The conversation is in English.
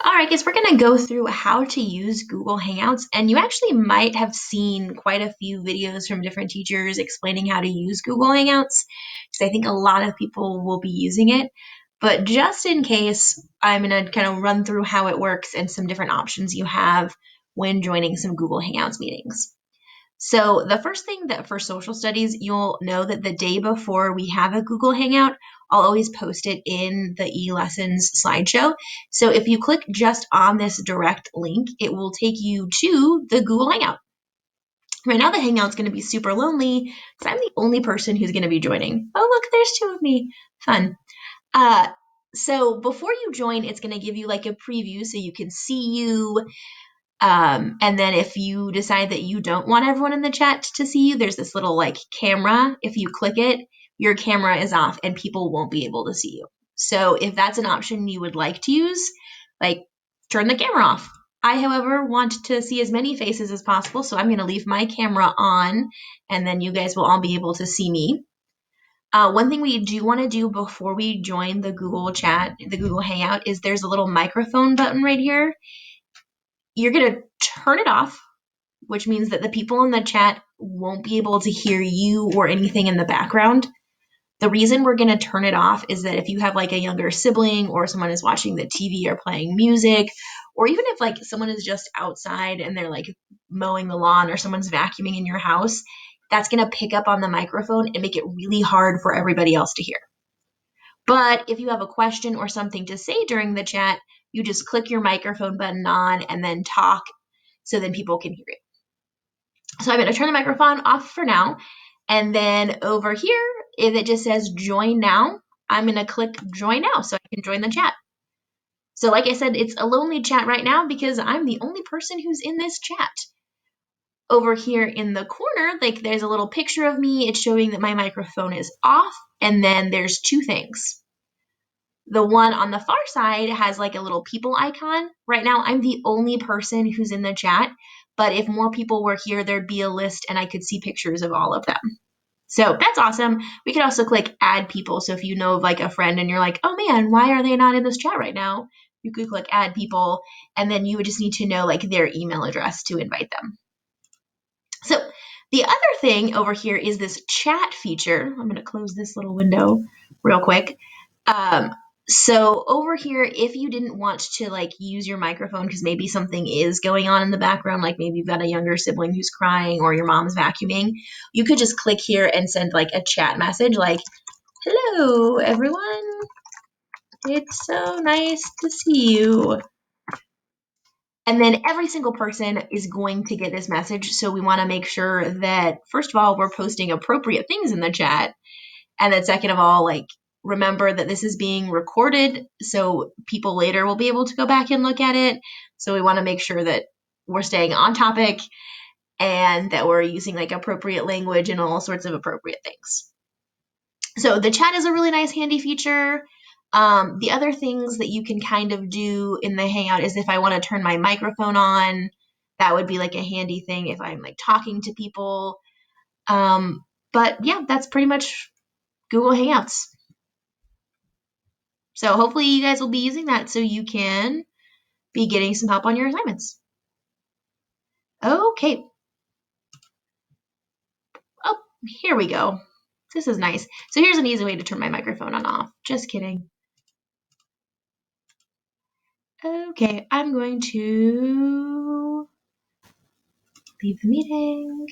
All right, guys, we're going to go through how to use Google Hangouts, and you actually might have seen quite a few videos from different teachers explaining how to use Google Hangouts, because I think a lot of people will be using it. But just in case, I'm going to kind of run through how it works and some different options you have when joining some Google Hangouts meetings. So the first thing that for social studies, you'll know that the day before we have a Google Hangout, I'll always post it in the e-lessons slideshow. So if you click just on this direct link, it will take you to the Google Hangout. Right now the Hangout's going to be super lonely because I'm the only person who's going to be joining. Oh, look, there's two of me. Fun. So before you join, it's going to give you like a preview so you can see you. And then if you decide that you don't want everyone in the chat to see you, there's this little like camera. If you click it, your camera is off and people won't be able to see you. So if that's an option you would like to use, like turn the camera off. I, however, want to see as many faces as possible, so I'm going to leave my camera on, and then you guys will all be able to see me. One thing we do want to do before we join the Google chat, the Google Hangout, is there's a little microphone button right here. You're going to turn it off, which means that the people in the chat won't be able to hear you or anything in the background. The reason we're going to turn it off is that if you have like a younger sibling or someone is watching the TV or playing music, or even if like someone is just outside and they're like mowing the lawn or someone's vacuuming in your house, that's going to pick up on the microphone and make it really hard for everybody else to hear. But if you have a question or something to say during the chat, you just click your microphone button on and then talk so then people can hear you. So I'm going to turn the microphone off for now. And then over here, if it just says join now, I'm going to click join now so I can join the chat. So like I said, it's a lonely chat right now because I'm the only person who's in this chat. Over here in the corner, like there's a little picture of me. It's showing that my microphone is off. And then there's two things. The one on the far side has like a little people icon. Right now, I'm the only person who's in the chat, but if more people were here, there'd be a list and I could see pictures of all of them. So that's awesome. We could also click add people. So if you know of like a friend and you're like, oh man, why are they not in this chat right now? You could click add people, and then you would just need to know like their email address to invite them. So the other thing over here is this chat feature. I'm going to close this little window real quick. So over here, if you didn't want to like use your microphone because maybe something is going on in the background, like maybe you've got a younger sibling who's crying or your mom's vacuuming, you could just click here and send like a chat message like, hello, everyone. It's so nice to see you. And then every single person is going to get this message. So we want to make sure that, first of all, we're posting appropriate things in the chat. And then second of all, like, remember that this is being recorded, so people later will be able to go back and look at it. So we want to make sure that we're staying on topic and that we're using like appropriate language and all sorts of appropriate things. So the chat is a really nice handy feature. The other things that you can kind of do in the Hangout is if I want to turn my microphone on, that would be like a handy thing if I'm like talking to people. But yeah, that's pretty much Google Hangouts. So hopefully you guys will be using that so you can be getting some help on your assignments. Okay. Oh, here we go. This is nice. So here's an easy way to turn my microphone on off. Just kidding. Okay, I'm going to leave the meeting.